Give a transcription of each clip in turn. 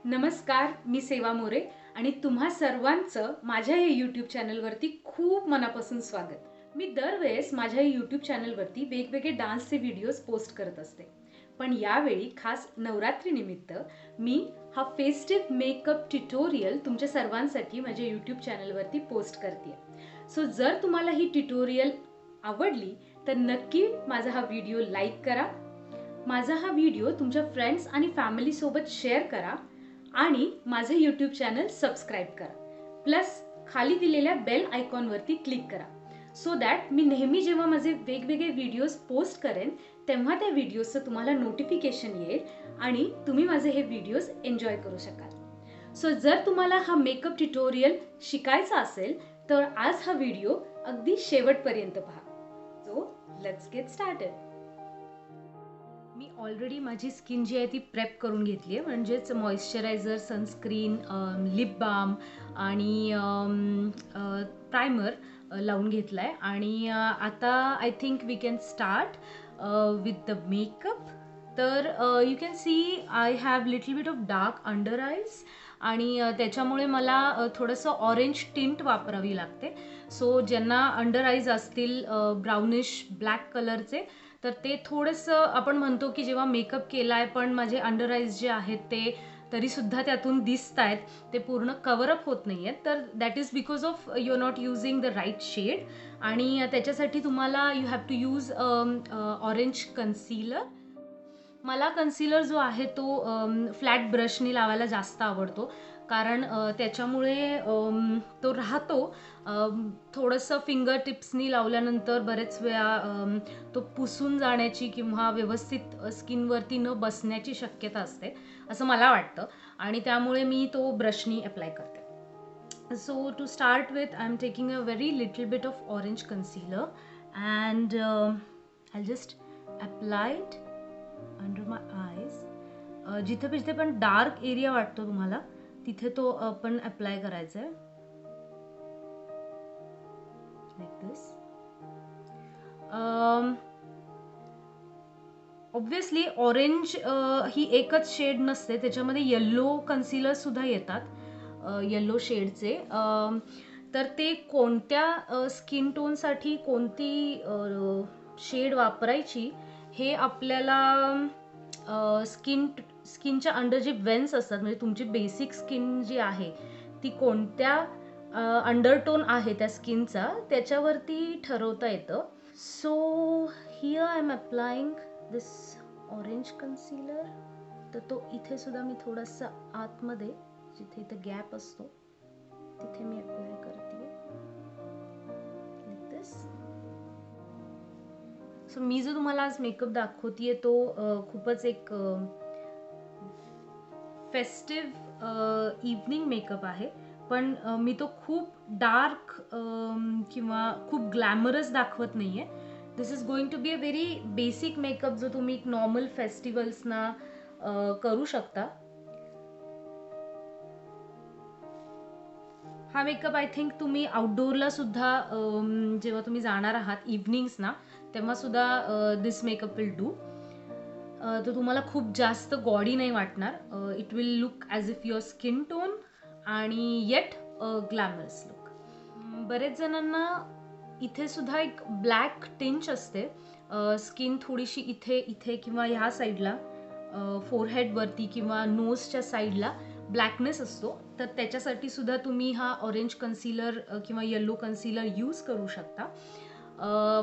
नमस्कार, मी सेवा मोरे आणि तुम्हा सर्वांचं माझ्या या यूट्यूब चॅनलवरती खूप मनापासून स्वागत. मी दरवेळेस माझ्या यूट्यूब चॅनलवरती वेगवेगळे डान्सचे व्हिडिओज पोस्ट करत असते. पण यावेळी खास नवरात्रीनिमित्त मी हा फेस्टिव्ह मेकअप ट्युटोरियल तुमच्या सर्वांसाठी माझ्या यूट्यूब चॅनलवरती पोस्ट करते. सो जर तुम्हाला ही ट्युटोरियल आवडली तर नक्की माझा हा व्हिडिओ लाईक करा, माझा हा व्हिडिओ तुमच्या फ्रेंड्स आणि फॅमिलीसोबत शेअर करा आणि माझे यूट्यूब चॅनल सबस्क्राईब करा. प्लस खाली दिलेल्या बेल आयकॉनवरती क्लिक करा सो दॅट मी नेहमी जेव्हा माझे वेगवेगळे व्हिडिओज पोस्ट करेन तेव्हा त्या व्हिडिओजचं तुम्हाला नोटिफिकेशन येईल आणि तुम्ही माझे हे व्हिडिओज एन्जॉय करू शकाल. सो जर तुम्हाला हा मेकअप ट्युटोरियल शिकायचा असेल तर आज हा व्हिडिओ अगदी शेवटपर्यंत पहा. So let's get started. मी ऑलरेडी माझी स्किन जी आहे ती प्रेप करून घेतली आहे, म्हणजेच मॉइश्चरायझर, सनस्क्रीन, लिप बाम आणि प्रायमर लावून घेतला आहे. आणि आता I think we can start with the makeup. तर you can see I have little bit of dark under eyes आणि त्याच्यामुळे मला थोडंसं ऑरेंज टिंट वापरावी लागते. सो ज्यांना अंडर आईज असतील ब्राउनिश ब्लॅक कलरचे तर ते थोडंसं आपण म्हणतो की जेव्हा मेकअप केला आहे पण माझे अंडर आईज जे आहेत ते तरीसुद्धा त्यातून दिसत आहेत, ते पूर्ण कवरअप होत नाही आहेत, तर that is because of you are not using the right shade. आणि त्याच्यासाठी तुम्हाला you have to use orange concealer. मला कन्सिलर जो आहे तो फ्लॅट ब्रशनी लावायला जास्त आवडतो, कारण त्याच्यामुळे तो राहतो. थोडंसं फिंगर टिप्सनी लावल्यानंतर बरेच वेळा तो पुसून जाण्याची किंवा व्यवस्थित स्किनवरती न बसण्याची शक्यता असते असं मला वाटतं, आणि त्यामुळे मी तो ब्रशनी अप्लाय करते. So to start with I am taking a very little bit of orange concealer and I just applied under my eyes. जिथे पण डार्क एरिया वाटतो तुम्हाला तिथे तो आपण अप्लाय करायचा आहे, लाईक दिस. ऑब्व्हियसली ऑरेंज ही एकच शेड नसते, त्याच्यामध्ये येल्लो कन्सिलर सुद्धा येतात, येल्लो शेडचे. तर ते कोणत्या स्किन टोनसाठी कोणती शेड वापरायची हे आपल्याला स्किनच्या अंडर जे वेन्स असतात, म्हणजे तुमची बेसिक स्किन जी आहे ती कोणत्या अंडरटोन आहे त्या स्किनचा त्याच्यावरती ठरवता येतं. So here I am applying this orange concealer. तर तो इथे सुद्धा मी थोडासा आतमध्ये जिथे इथे गॅप असतो तिथे मी अप्लाय करते, लाईक दिस. सो मी जो तुम्हाला आज मेकअप दाखवतेय तो खूपच एक फेस्टिव्ह इव्हनिंग मेकअप आहे, पण मी तो खूप डार्क किंवा खूप ग्लॅमरस दाखवत नाही आहे. This is going to be a very basic makeup जो तुम्ही नॉर्मल फेस्टिवल्सना करू शकता. हा मेकअप आय थिंक तुम्ही आउटडोअरला सुद्धा जेव्हा तुम्ही जाणार आहात इव्हनिंग्सना तेव्हा सुद्धा दिस मेकअप विल डू. तो तुम्हाला खूप जास्त गॉडी नाही वाटणार. It will look as if your skin tone आणि येट ग्लॅमरस लुक. बरेच जणांना इथे सुद्धा एक ब्लॅक टिंच असते, स्किन थोडीशी इथे इथे किंवा ह्या साईडला फोरहेडवरती किंवा नोजच्या साईडला ब्लॅकनेस असतो, तर त्याच्यासाठी सुद्धा तुम्ही हा ऑरेंज कन्सिलर किंवा येल्लो कन्सिलर यूज करू शकता.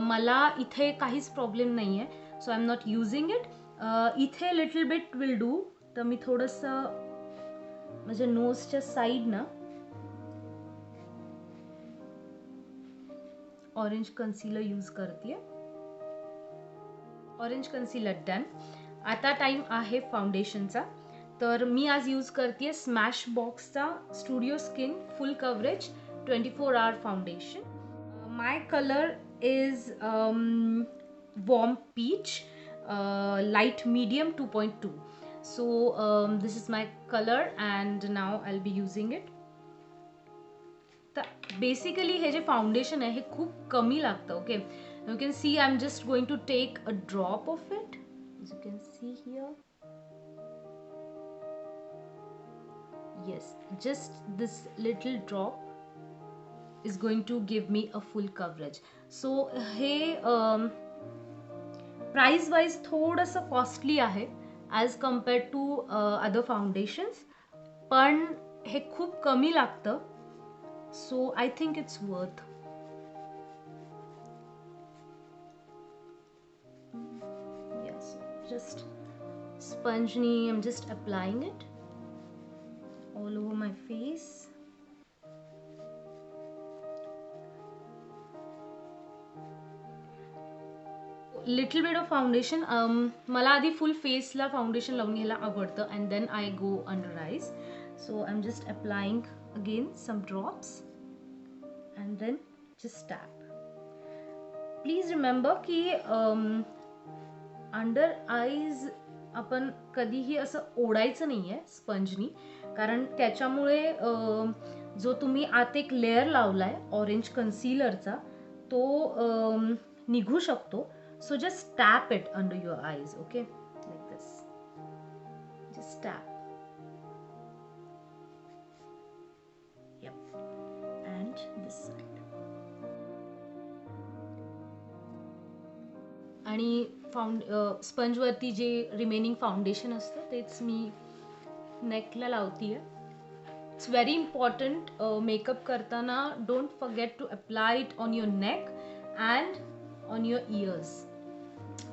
मला इथे काहीच प्रॉब्लेम नाही आहे, so I am not using it. इथे लिटल बिट विल डू. तर मी थोडंसं माझ्या नोजच्या साईडनं ऑरेंज कन्सिलर यूज करते. Orange concealer done. आता टाइम आहे फाउंडेशनचा. तर मी आज यूज करते स्मॅश बॉक्सचा studio skin full coverage 24 hour foundation. My colour is warm peach light medium 2.2. So this is my color and now I'll be using it. तर बेसिकली हे जे फाउंडेशन आहे हे खूप कमी लागतं. Okay, you can see I am just going to take a drop of it, you can see here. Yes, just this little drop is going to give me a full coverage. So हे price wise थोडंसं costly आहे as compared to other foundations, पण हे खूप कमी लागतं. So I think it's worth. Yes, just sponge ni, I'm just applying it all over my face. Little bit of foundation. मला आधी फुल फेसला फाउंडेशन लावून घ्यायला आवडतं and then I go under eyes. So I am just applying again some drops and then just tap. Please remember की under eyes आपण कधीही असं ओढायचं नाही आहे स्पंजनी, कारण त्याच्यामुळे जो तुम्ही आत एक लेअर लावलाय ऑरेंज कन्सिलरचा तो निघू शकतो. So just tap it under your eyes, okay? Like this. Just tap. Yep. And this side. आणि स्पंज वरती जे रिमेनिंग फाउंडेशन असतं तेच मी नेकला लावतीये. इट्स व्हेरी इम्पॉर्टंट मेकअप करताना don't forget to apply it on your neck and on your ears.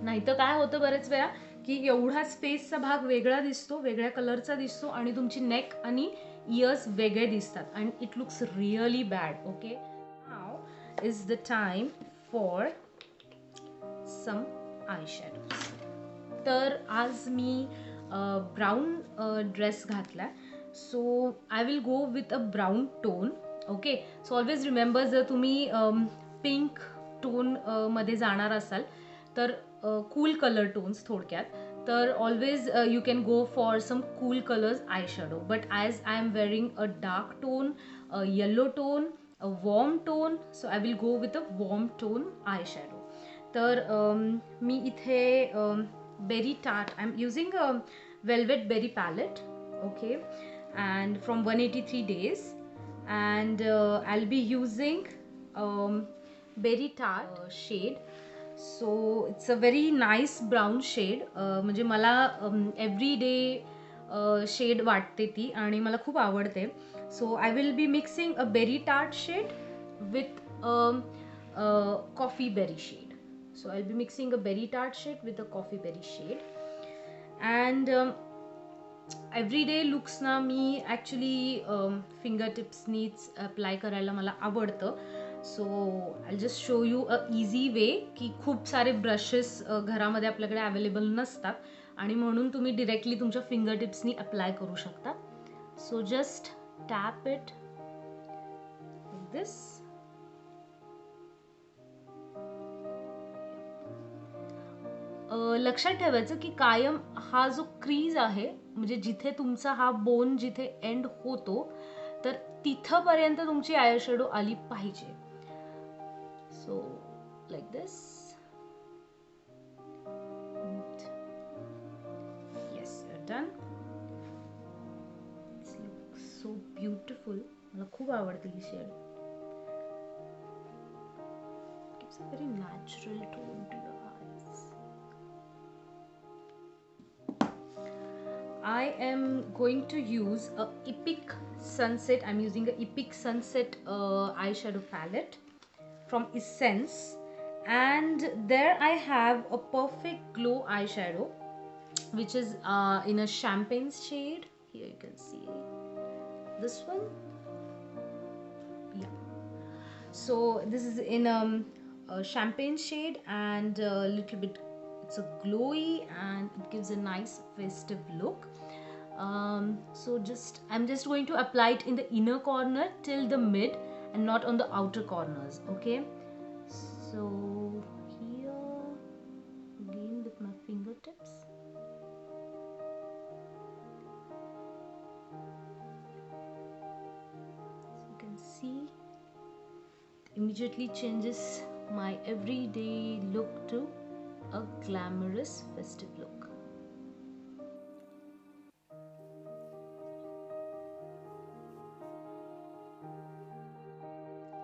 नाहीतर काय होतं बरेच वेळा की एवढाच फेसचा भाग वेगळा दिसतो, वेगळ्या कलरचा दिसतो आणि तुमची नेक आणि इयर्स वेगळे दिसतात and it looks really bad. Okay, now is the time for some eye shadows. तर आज मी ब्राऊन ड्रेस घातला, so I will go with a brown tone. Okay, so always remember जर तुम्ही पिंक टोन मध्ये जाणार असाल तर कूल कलर टोन्स थोडक्यात, तर always you can go for some cool colours eye shadow. But as I am wearing a dark tone, a yellow tone, a warm tone, so I will go with a warm tone eye shadow. तर मी इथे berry tart, I am using a velvet berry palette. Okay, and from 183 days, and I'll be using berry tart shade. So it's a very nice brown shade. म्हणजे मला every day shade वाटते ती आणि मला खूप आवडते. So I will be mixing a berry tart shade with coffee berry shade. So I will be mixing a berry tart shade with a coffee berry shade. And everyday लुक्सना मी actually finger टिप्सनीच apply करायला मला आवडतं. So I just show you a easy way की खूप सारे brushes घरामध्ये आपल्याकडे अवेलेबल नसतात आणि म्हणून तुम्ही डिरेक्टली तुमच्या फिंगर टिप्सनी अप्लाय करू शकता. So just tap it like this. लक्षात ठेवायचं की कायम हा जो क्रीज आहे, म्हणजे जिथे तुमचा हा बोन जिथे एंड होतो तर तिथपर्यंत तुमची आय शॅडो आली पाहिजे. So like this. Yes, you are done. It's look so beautiful. मला खूप आवडते ही shade. Gives a very natural tone to your eyes. I am going to use a Epic Sunset. I'm using a Epic Sunset eyeshadow palette from Essence, and there I have a Perfect Glow eyeshadow, which is in a champagne shade. Here you can see this one. Yeah. So this is in a champagne shade and a little bit. It's a glowy and it gives a nice festive look. So I'm just going to apply it in the inner corner till the mid and not on the outer corners. Okay, so here again with my fingertips. So you can see it immediately changes my everyday look to a glamorous festive look.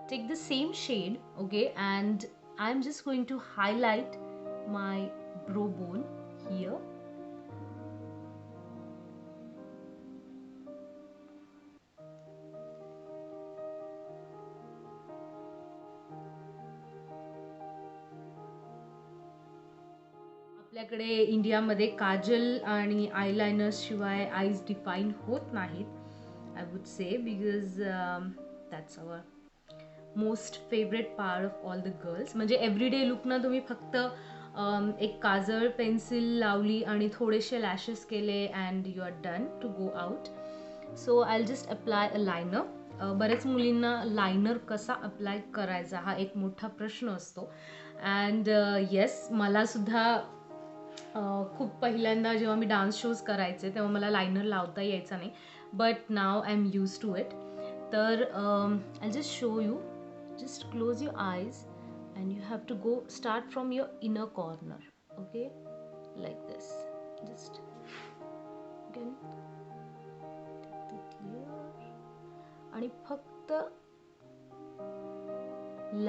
take the same shade, okay, and I'm just going to highlight my brow bone here. आपल्याकडे इंडियामध्ये काजल आणि eyeliner शिवाय eyes define होत नाहीत, I would say, because that's our most favourite part of all the girls. म्हणजे everyday लुकनं तुम्ही फक्त एक काजळ पेन्सिल लावली आणि थोडेसे लॅशेस केले and you are done to go out. So I just apply a liner. बऱ्याच मुलींना लायनर कसा अप्लाय करायचा हा एक मोठा प्रश्न असतो. अँड येस, मलासुद्धा खूप पहिल्यांदा जेव्हा मी डान्स शोज करायचे तेव्हा मला लायनर लावता यायचा नाही, but now I am use to it. तर I just show you. Just close your eyes and you have to go start from your inner corner, okay, like this. Just again take the clear आणि फक्त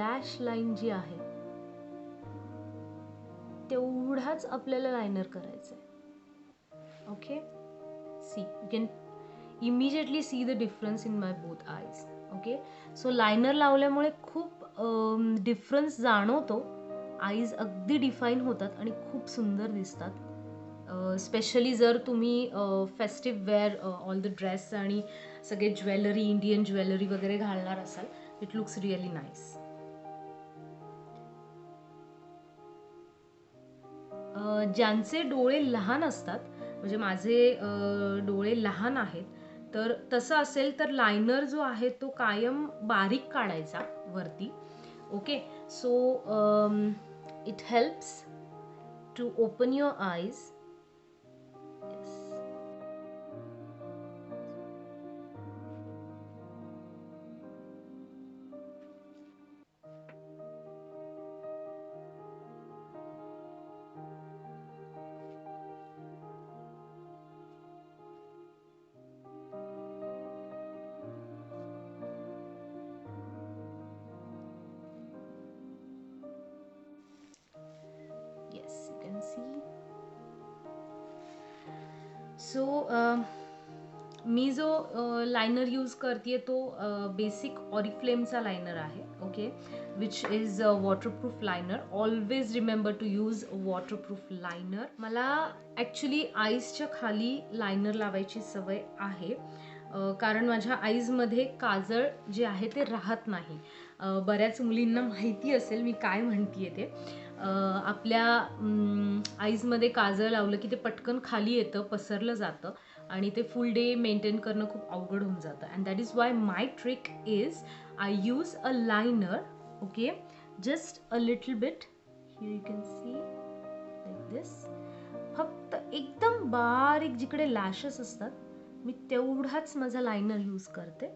lash line जी आहे तेवढाच आपल्याला liner करायचं आहे, okay. See, you can immediately see the difference in my both eyes, okay. So liner लावल्यामुळे खूप difference जाणवतो. आईज अगदी डिफाईन होतात आणि खूप सुंदर दिसतात. स्पेशली जर तुम्ही festive wear all the dress आणि सगळे ज्वेलरी, इंडियन ज्वेलरी वगैरे घालणार असाल, इट लुक्स रिअली नाईस. ज्यांचे डोळे लहान असतात, म्हणजे माझे डोळे लहान आहेत, तर तसं असेल तर लायनर जो आहे तो कायम बारीक काढायचा वरती, okay. So it helps to open your eyes. Yes, you can see. So मी जो लायनर यूज करते तो बेसिक ऑरिफ्लेमचा लायनर आहे, okay, which is waterproof liner. Always remember to use waterproof liner. मला ॲक्च्युली आईजच्या खाली लायनर लावायची सवय आहे, कारण माझ्या आईजमध्ये काजळ जे आहे ते राहत नाही. बऱ्याच मुलींना माहिती असेल मी काय म्हणते ते. आपल्या आईजमध्ये काजळ लावलं की ते पटकन खाली येतं, पसरलं जातं आणि ते फुल डे मेंटेन करणं खूप अवघड होऊन जातं. And that is why my trick is I use a liner, okay, just a little bit. Here you can C like this. फक्त एकदम बारीक जिकडे लॅशेस असतात मी तेवढाच माझा लायनर यूज करते.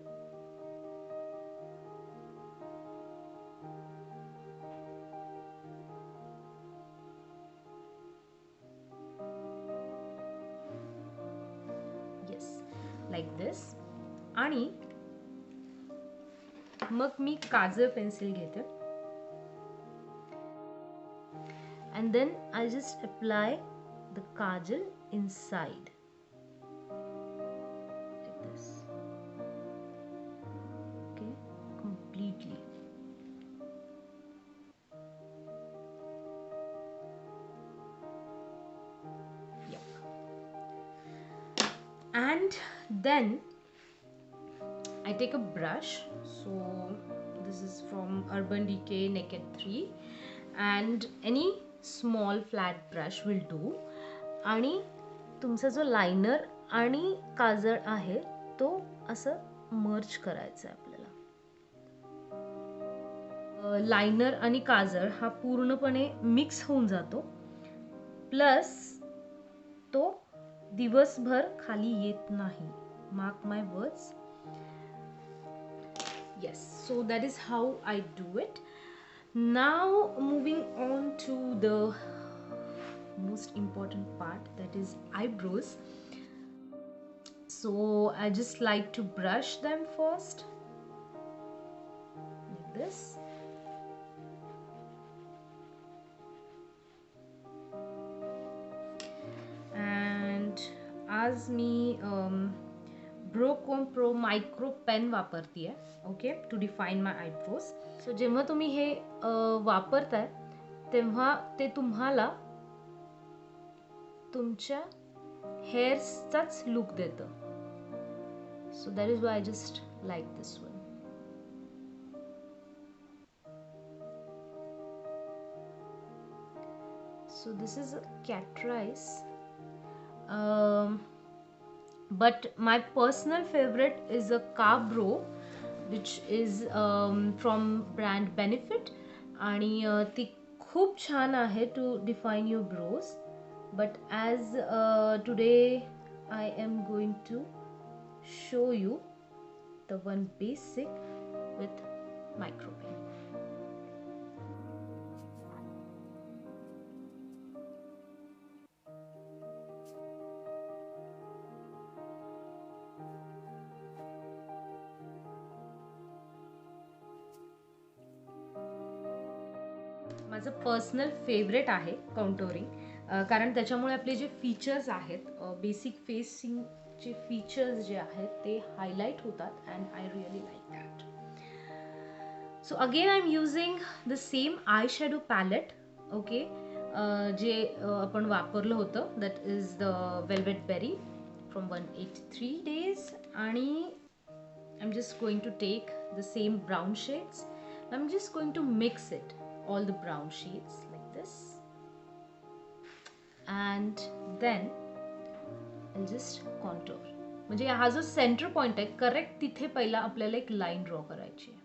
Like this. आणि मग मी काजळ पेन्सिल घेते and then I just apply the kajal inside like this, okay, completely. Yep. And then I take a brush. So this is from Urban Decay Naked 3 and any small flat brush will do. आणि तुमचा जो liner आणि काजळ आहे तो असं मर्ज करायचा आहे आपल्याला. लायनर आणि काजळ हा पूर्णपणे मिक्स होऊन जातो, प्लस तो दिवसभर खाली येत नाही. Mark my words. Yes, so that is how I do it. Now moving on to the most important part, that is eyebrows. So I just like to brush them first like this. And आज मी ब्रोकोम pro micro pen वापरतीये, okay, to define my eyebrows. So जेव्हा तुम्ही हे वापरताय तेव्हा ते तुम्हाला तुमच्या हेअर्सचाच लुक देतं. So that is why I just like this one. So this is a Catrice, but my personal favorite is a Cabro, which is from brand Benefit, आणि ती खूप छान आहे to define your brows. But as today I am going to show you the one basic with micro pen. माझं personal favourite आहे contouring, कारण त्याच्यामुळे आपले जे फीचर्स आहेत, बेसिक फेसिंगचे फीचर्स जे आहेत ते हायलाईट होतात and I really like that. So again I am using the same eye shadow palette, okay, जे आपण वापरलं होतं, that is the velvet berry from 183 days. आणि I am just going to take the same brown shades. I am just going to mix it all the brown shades like this, and then I'll just contour. म्हणजे हा जो centre point आहे correct तिथे पहिला आपल्याला एक line draw करायची आहे,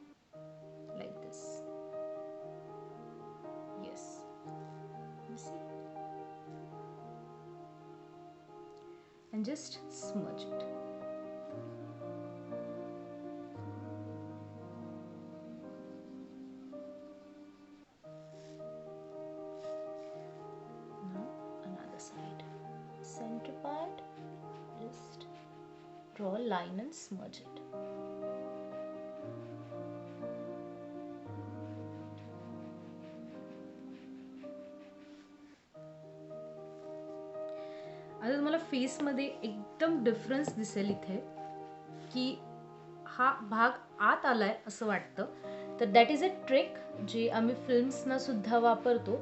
like this. Yes, you see, and just smudge it. Center part, just draw a line and smudge it. आता तुम्हाला फेस मध्ये एकदम डिफरन्स दिसेल इथे की हा भाग आत आलाय असं वाटतं. तर दॅट इज अ ट्रिक जे आम्ही फिल्म्सना सुद्धा वापरतो.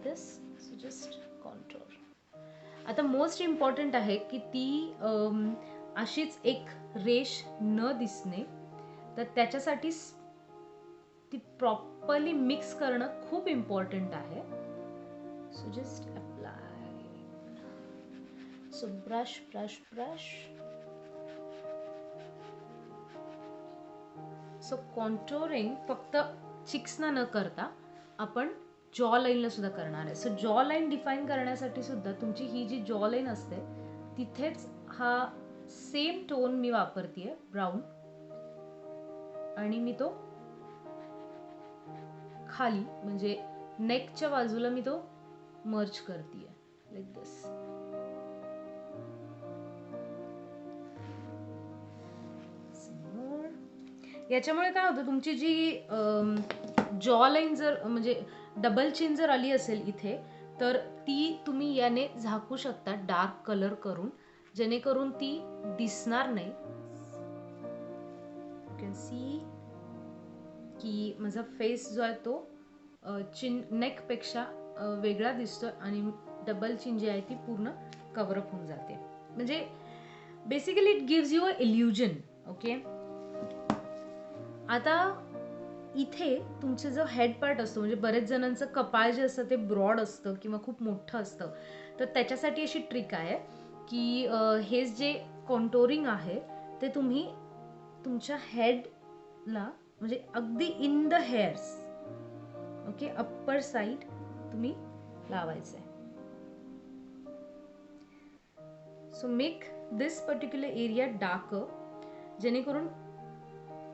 This, so just contour. आता मोस्ट इम्पॉर्टंट आहे की ती अशीच एक रेष न दिसणे, तर त्याच्यासाठी ती प्रॉपरली मिक्स करणं खूप इम्पॉर्टंट आहे. So just apply. So brush brush brush. So contouring फक्त चिक्सना न करता आपण जॉ लाईनला सुद्धा करणार आहे. सो जॉ लाईन डिफाईन करण्यासाठी सुद्धा तुमची ही जी जॉ लाईन असते तिथेच हा सेम टोन मी वापरतीये, ब्राऊन, आणि मी तो खाली म्हणजे नेकच्या बाजूला मी तो मर्ज करतीये, लाईक दिस. याच्यामुळे काय होतं, तुमची जी जॉ लाईन जर म्हणजे डबल चिन जर आली असेल इथे, तर ती तुम्ही याने झाकू शकता डार्क कलर करून, जेणेकरून ती दिसणार नाही. यू कॅन सी की माझा फेस जो आहे तो चिन नेक पेक्षा वेगळा दिसतोय आणि डबल चिन जी आहे ती पूर्ण कव्हरअप होऊन जाते. म्हणजे basically it gives you a illusion, okay. आता इथे तुमचे जो हेड पार्ट असतो, म्हणजे बरेच जणांचं कपाळ जे असतं ते ब्रॉड असतं किंवा खूप मोठं असतं, तर त्याच्यासाठी अशी ट्रिक आहे की हे जे कॉन्टोरिंग आहे ते तुम्ही तुमच्या हेडला म्हणजे अगदी in the hairs, okay, upper side तुम्ही लावायचं आहे. So make this particular area darker, जेणेकरून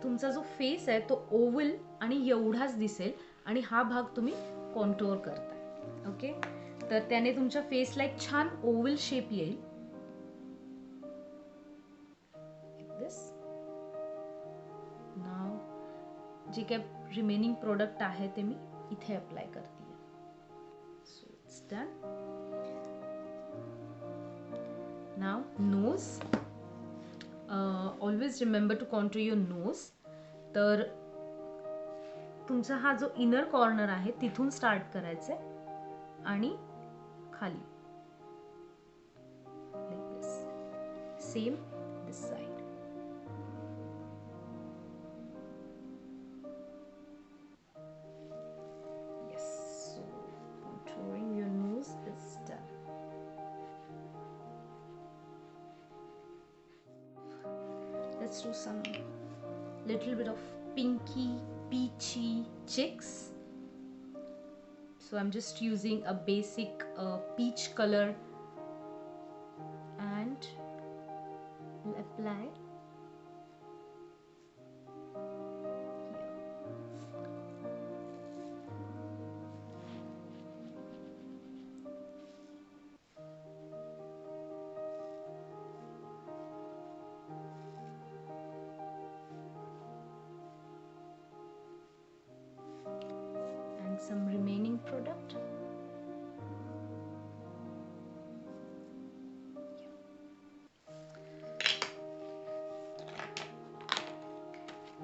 तुमचा जो फेस आहे तो ओव्हल आणि एवढाच दिसेल आणि हा भाग तुम्ही कॉन्टोर करताय, ओके. तर त्याने तुमच्या फेसला एक छान ओव्हल शेप येईल. दिस. नाउ जे काही रिमेनिंग प्रोडक्ट आहे ते मी इथे अप्लाय करते. So it's done. Now nose. Always remember to contour your nose. तर तुमचा हा जो इनर कॉर्नर आहे तिथून स्टार्ट करायचं आहे आणि खाली like this. Same this side. Yes, so contouring your nose is done. Let's do some little bit of pinky peachy cheeks. So I'm just using a basic peach color and will apply here. And some remaining product.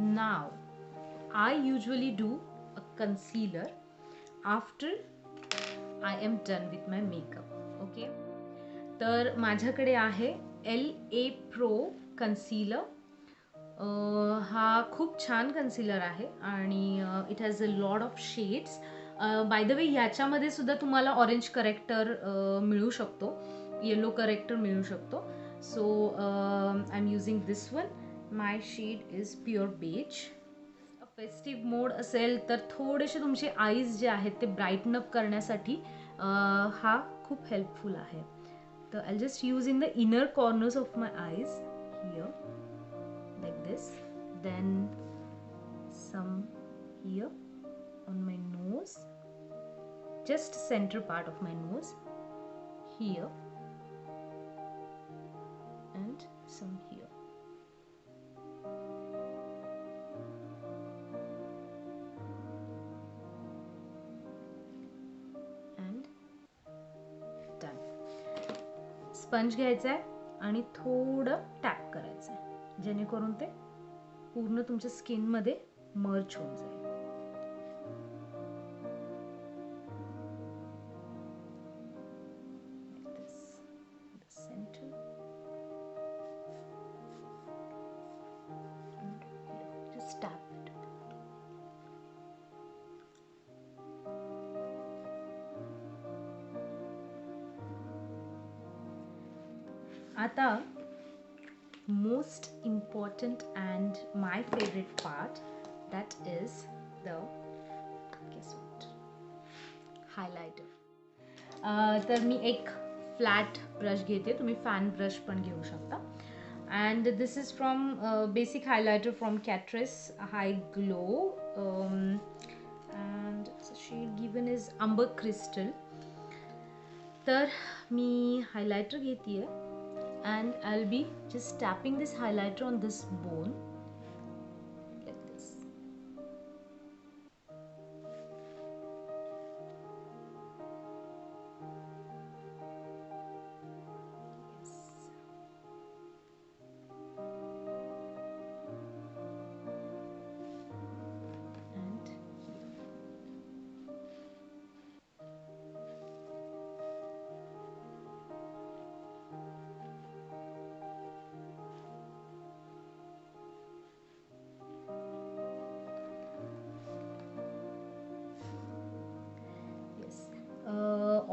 Now I usually do a concealer after I am done with my makeup. Okay, तर माझ्याकडे आहे LA Pro concealer. हा खूप छान concealer आहे आणि it has a lot of shades. By the way ह्याच्यामध्ये सुद्धा तुम्हाला ऑरेंज करेक्टर मिळू शकतो, येलो करेक्टर मिळू शकतो. So I am using this one. My shade is pure beige. Festive mode असेल तर थोडेसे तुमचे आईज जे आहेत ते ब्राईटन अप करण्यासाठी हा खूप हेल्पफुल आहे. तर I just use in the inner corners of my eyes here like this, then some here on my nose, just center part of my nose here, and some here. And done. Sponge घ्यायचा आहे आणि थोडं tap करायचं आहे जेणेकरून ते पूर्ण तुमच्या स्किनमध्ये मर्ज होऊन जाईल. Just tap it. आता most important and my favorite part, that is the guess what, highlighter. तर मी एक फ्लॅट ब्रश घेते, तुम्ही फॅन ब्रश पण घेऊ शकता. and this is from basic highlighter from Catrice High Glow, and the shade given is Amber Crystal. तर मी highlighter घेतीये and I'll be just tapping this highlighter on this bone like this. Yes. And here.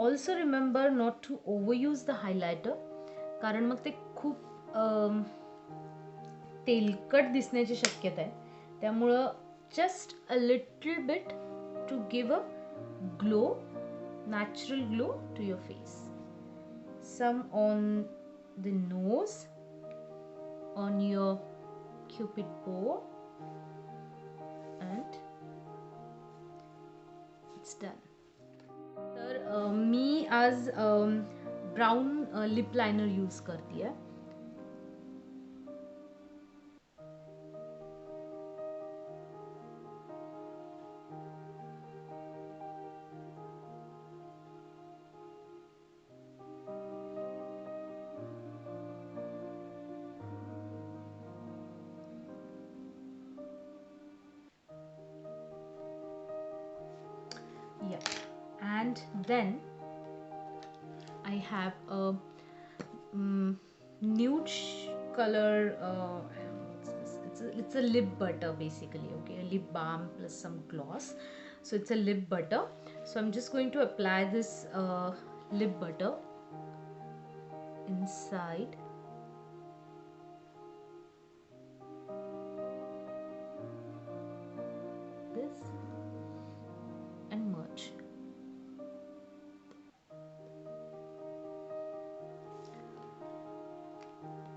Also remember not to overuse the highlighter, कारण मग ते खूप तेलकट दिसण्याची शक्यता आहे. त्यामुळं just a little bit to give a glow, natural glow to your face. Some on the nose, on your cupid bow, and it's done. तर मी आज ब्राउन लिप लाइनर यूज करती है. then I have a nude color. It's a lip butter basically. Okay, a lip balm plus some gloss. So it's a lip butter. So I'm just going to apply this lip butter inside. This and merge.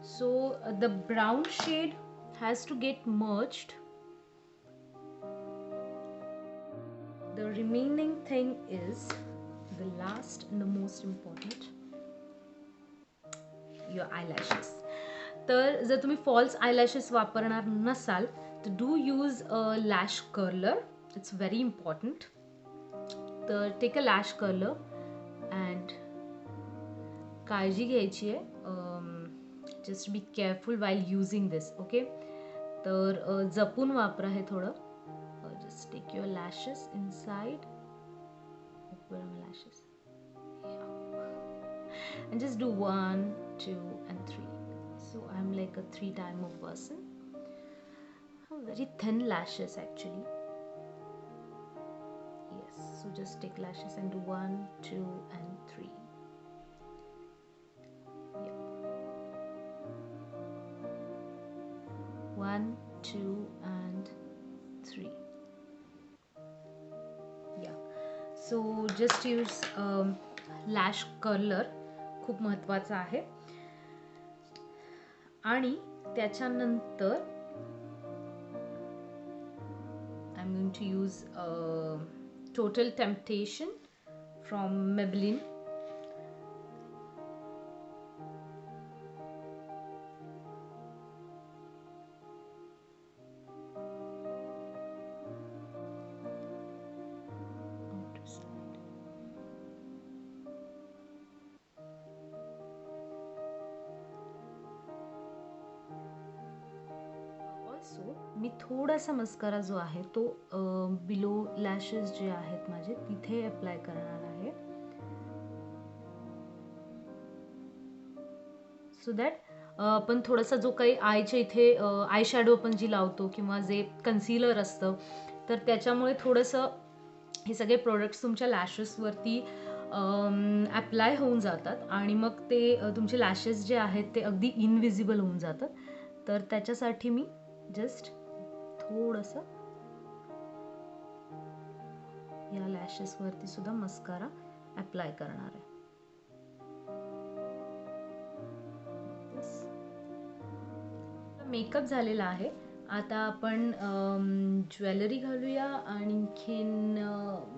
So the brown shade has to get merged. The remaining thing is the last and the most important, your eyelashes. तर जर तुम्ही false eyelashes वापरणार नसाल तर do use a lash curler. It's very important. तर take a lash curler and काळजी घ्यायची आहे. Just be careful while using this. Okay, तर जपून वापरा हे थोडं. Just take your lashes inside. lashes. Yeah. And just do 1, 2 and 3. So I'm like a 3-timer person. Very thin lashes actually. Yes, so just take lashes and do 1, 2 and 3. Yeah. 1, 2 and 3. Yeah. So just use lash curler. खूप महत्त्वाचं आहे. आणि त्याच्यानंतर I am going to use total temptation from Maybelline. मी थोडासा mascara जो आहे तो बिलो लॅशेस जे आहेत माझे तिथे अप्लाय करणार आहे. सो दॅट आपण थोडासा जो काही आयच्या इथे आय शॅडो आपण जी लावतो किंवा जे कन्सिलर असतं तर त्याच्यामुळे थोडंसं हे सगळे प्रोडक्ट्स तुमच्या लॅशेसवरती अप्लाय होऊन जातात आणि मग ते तुमचे लॅशेस जे आहेत ते अगदी इनविजिबल होऊन जातात. तर त्याच्यासाठी मी जस्ट थोडंसं या लॅशेसवरती सुद्धा मस्कारा अप्लाय करणार आहे. मेकअप झालेला आहे. आता आपण ज्वेलरी घालूया आणि आणखीन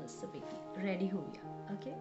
मस्तपैकी रेडी होऊया. ओके.